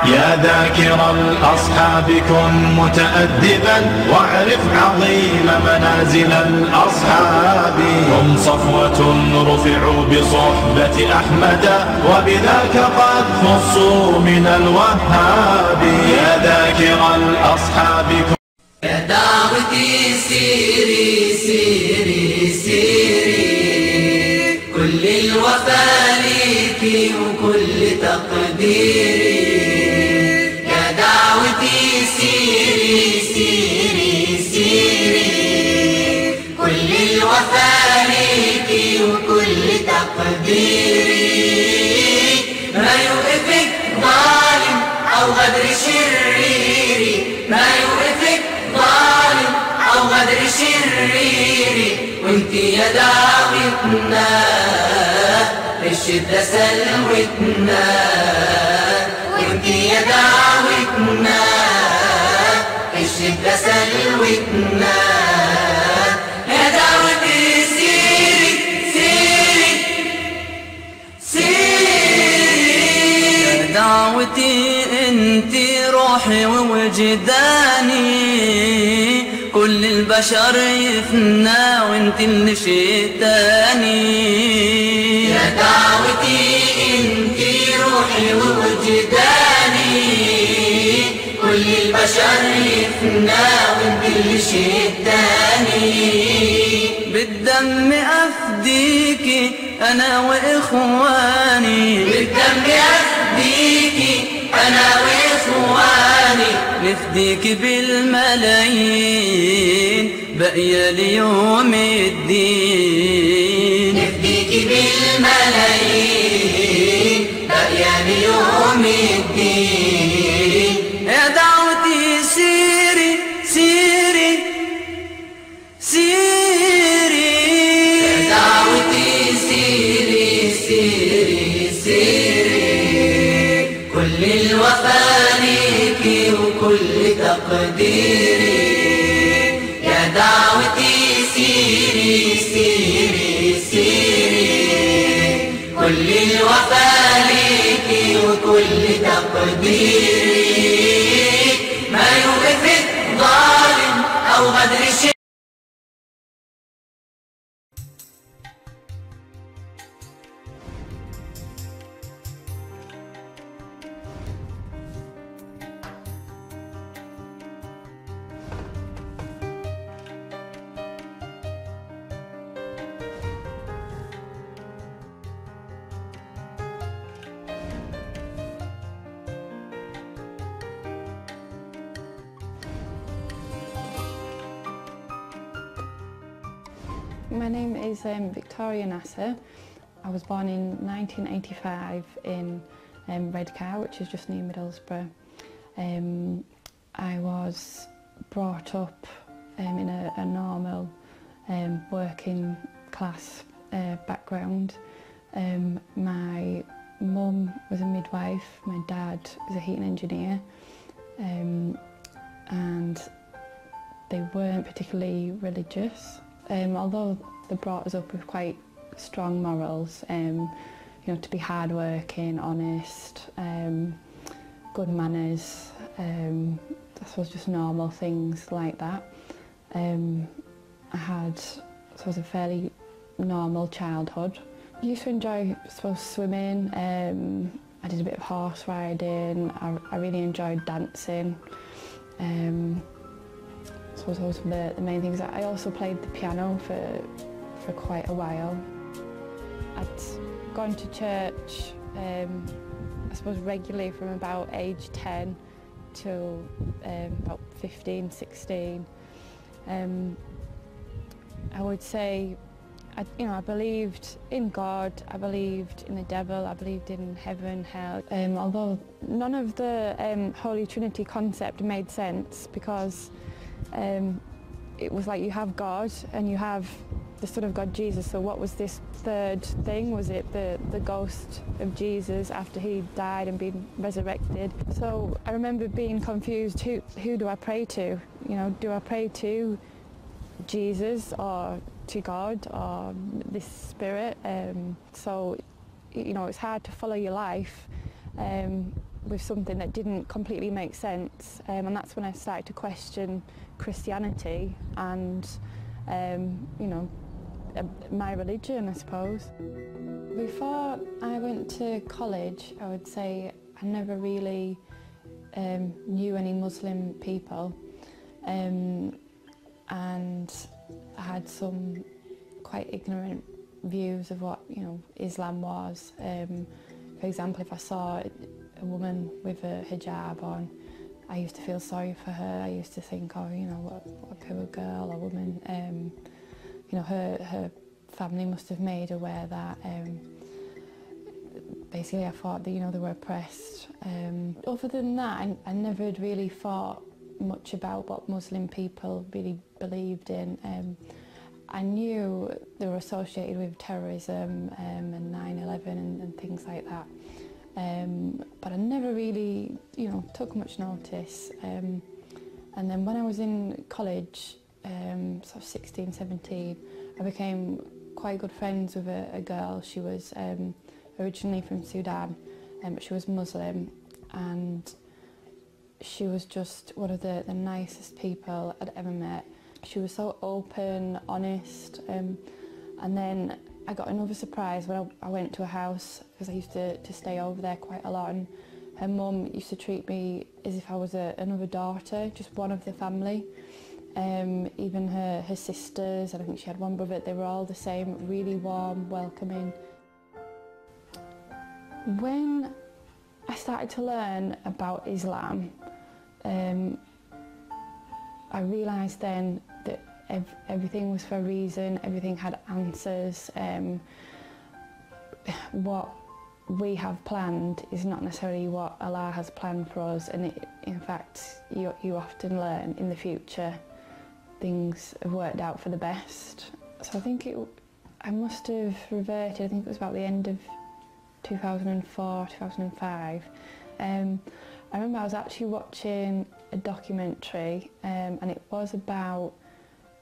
يا ذاكر الأصحاب كن متأدبا واعرف عظيم منازل الأصحاب. هم صفوة رفعوا بصحبة أحمد وبذاك قد خصوا من الوهاب. يا ذاكر الأصحاب كن يا دعوتي سيري سيري سيري كل الوفا ليكي وكل تقديري. يا دعوتي سيري سيري سيري كل الوفا ليكي وكل تقديري. ما يوقفك ظالم أو غدر شريري، ما يوقفك ظالم أو غدر شريري. وانتي يا دعوتنا الشدة سلوتنا، وانتي يا دعوتنا الشدة سلوتنا. يا دعوتي سيري سيري سيري، يا دعوتي انتي روحي ووجداني. كل البشر يفنى وانت اللي شئتاني. يا دعوتي انتي روحي ووجداني. كل البشر يفنى وانت اللي شئتاني. بالدم افديكي انا واخواني، بالدم افديكي انا واخواني. نفديك بالملايين باقية ليوم الدين، نفديك بالملايين باقية ليوم الدين. يا دعوتي سيري سيري سيري، يا دعوتي سيري سيري سيري كل الوفا ليكي وكل تقديري. يا دعوتي سيري سيري سيري كل الوفا ليكي وكل تقديري. ما يوقفك ظالم أو غدر شيء. My name is Vicky Nasr. I was born in 1985 in Redcar, which is just near Middlesbrough. I was brought up in a normal working class background. My mum was a midwife, my dad was a heating engineer, and they weren't particularly religious. Although they brought us up with quite strong morals, you know, to be hardworking, honest, good manners, I suppose just normal things like that. I had, I suppose, a fairly normal childhood. I used to enjoy, I suppose, swimming. I did a bit of horse riding. I really enjoyed dancing. So those were the main things. I also played the piano for quite a while. I'd gone to church, I suppose, regularly from about age 10 till about 15, 16. I would say, I believed in God, I believed in the devil, I believed in heaven, hell. Although none of the Holy Trinity concept made sense, because it was like you have God and you have the Son of God, Jesus. So what was this third thing? Was it the ghost of Jesus after he died and been resurrected? So I remember being confused. Who do I pray to? You know, do I pray to Jesus or to God or this spirit? So, you know, it's hard to follow your life with something that didn't completely make sense, and that's when I started to question Christianity and, you know, my religion, I suppose. Before I went to college, I would say I never really knew any Muslim people, and I had some quite ignorant views of what, you know, Islam was. For example, if I saw a woman with a hijab on, I used to feel sorry for her. I used to think, oh, you know, what a poor girl or woman. You know, her family must have made her wear that. Basically, I thought that, you know, they were oppressed. Other than that, I never had really thought much about what Muslim people really believed in. I knew they were associated with terrorism and 9/11 and things like that. But I never really, you know, took much notice. And then when I was in college, sort of 16, 17, I became quite good friends with a girl. She was originally from Sudan, but she was Muslim, and she was just one of the nicest people I'd ever met. She was so open, honest, and then I got another surprise when I went to her house, because I used to stay over there quite a lot, and her mum used to treat me as if I was another daughter, just one of the family. Even her sisters, and I think she had one brother, they were all the same, really warm, welcoming. When I started to learn about Islam, I realised then that everything was for a reason, everything had answers. What we have planned is not necessarily what Allah has planned for us, and in fact, you often learn in the future things have worked out for the best. So I think I must have reverted, I think it was about the end of 2004, 2005. I remember I was actually watching a documentary, and it was about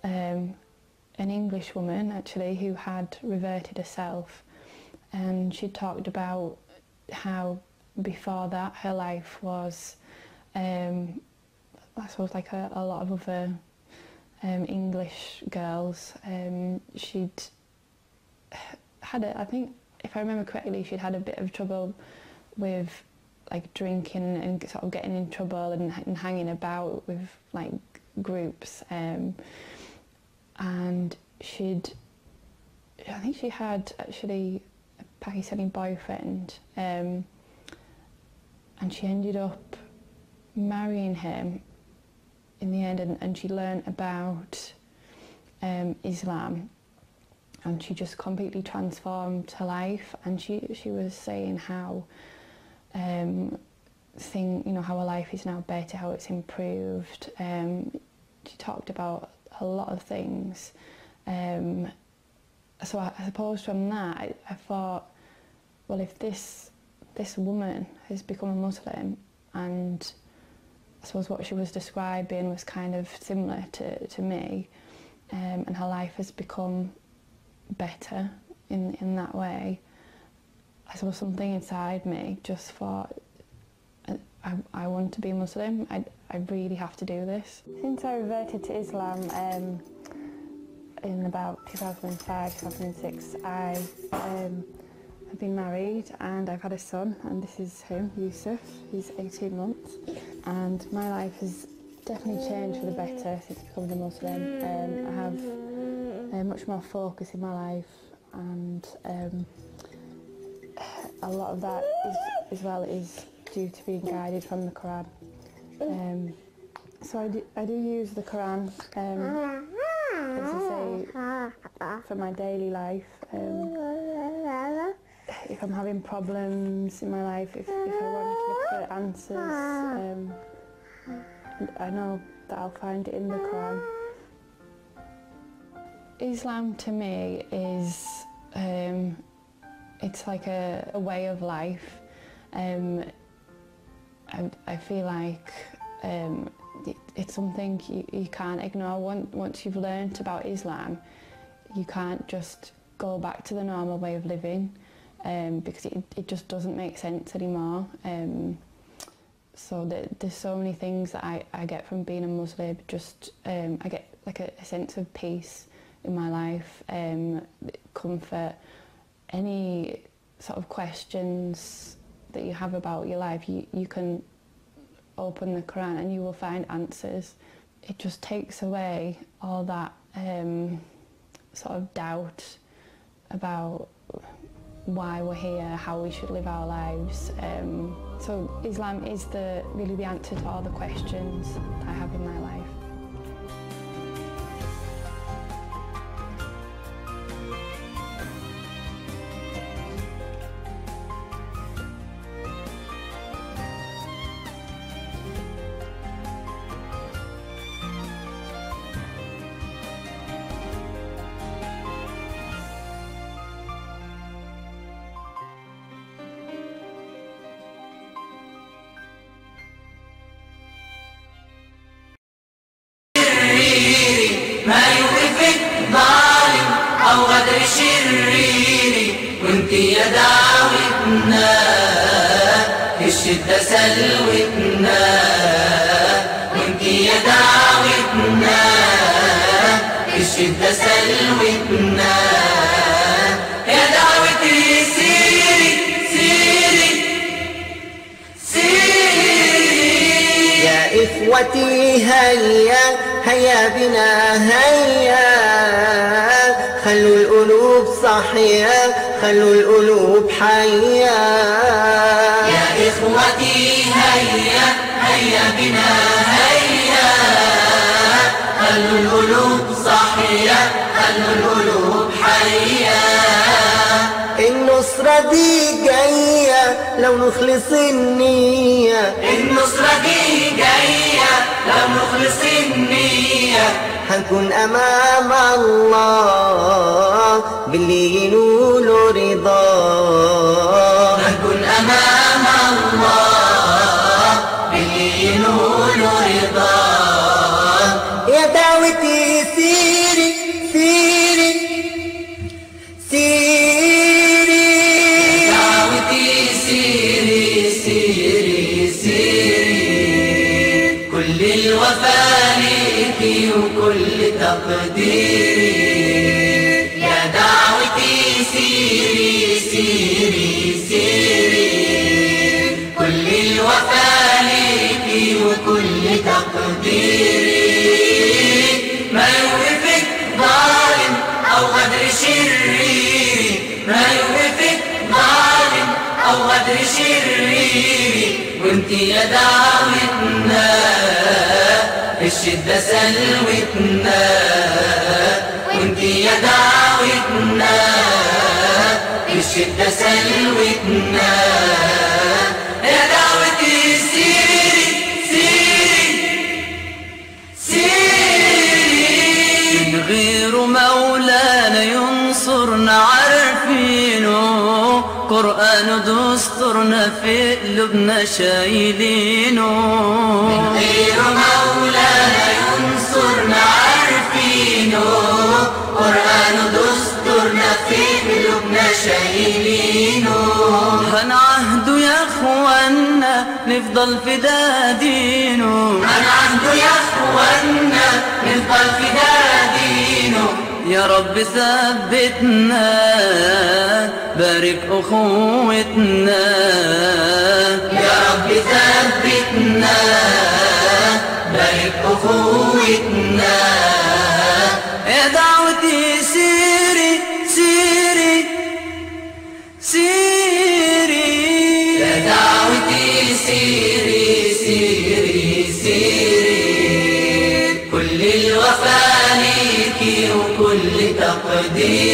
an English woman actually who had reverted herself, and she talked about how before that her life was, I suppose, like a lot of other English girls. She'd had I think, if I remember correctly, she'd had a bit of trouble with like drinking and sort of getting in trouble and hanging about with like groups, and I think she had actually a Pakistani boyfriend, and she ended up marrying him in the end, and she learned about Islam, and she just completely transformed her life. And she was saying how how her life is now better, how it's improved. She talked about a lot of things. So I suppose from that I thought, well, if this woman has become a Muslim, and I suppose what she was describing was kind of similar to me, and her life has become better in that way, I suppose something inside me just thought, I want to be Muslim, I really have to do this. Since I reverted to Islam in about 2005, 2006, I have been married and I've had a son, and this is him, Yusuf. He's 18 months, and my life has definitely changed for the better since becoming a Muslim. I have much more focus in my life, and a lot of that is due to being guided from the Quran. So I do use the Quran, as I say, for my daily life. If I'm having problems in my life, if I want to look for answers, I know that I'll find it in the Quran. Islam to me is, it's like a way of life. I feel like it's something you can't ignore. Once you've learnt about Islam, you can't just go back to the normal way of living, because it just doesn't make sense anymore. So there's so many things that I get from being a Muslim. Just I get like a sense of peace in my life, comfort. Any sort of questions that you have about your life, you can open the Quran and you will find answers. It just takes away all that sort of doubt about why we're here, how we should live our lives. So Islam is really the answer to all the questions that I have in my life. ما يوقفك ظالم أو غدر شرير، وانتي يا دعوتنا في الشدة سلوتنا، وانتي يا دعوتنا في الشدة سلوتنا، يا دعوتي سيري سيري سيري. يا إخوتي هيا هيا بنا هيا، خلوا القلوب صحية، خلوا القلوب حية. يا إخوتي هيا هيا بنا هيا، خلوا القلوب صحية، خلوا القلوب حية. النصرة دي جاية لو نخلص النية، النصرة دي جاية لو نخلص النية، هنكون أمام الله باللي ينول رضاه، هنكون أمام الله باللي ينول رضاه. يا دعوتي سيري سيري سيري، دعوتي سيري سيري سيري، كل الوفاء ليكي وكل تقديري. يا دعوتي سيري سيري سيري، كل الوفاء ليكي وكل تقديري. ما يوقفك ظالم أو غدر شرير، ما يوقفك ظالم أو غدر شرير، وانتي يا دعوتنا في الشدة سلوتنا، وانتي يا دعوتنا في الشدة سلوتنا، يا دعوتي سيري سيري سيري. من غير مولانا ينصرنا عارفينه، قرآن دستورنا في قلوبنا شايلينه. من غير مولانا ينصرنا عارفينه، قرآن دستورنا في قلوبنا شايلينه. هنعهدوا يا اخوانا نفضل في دينه، هنعهدوا يا اخوانا نفضل في دينه. يا رب ثبتنا بارك أخوتنا، يا رب ثبتنا بارك أخوتنا. يا دعوتي سيري سيري سيري، يا دعوتي سيري سيري سيري، كل الوفاء ليكي وكل تقدير.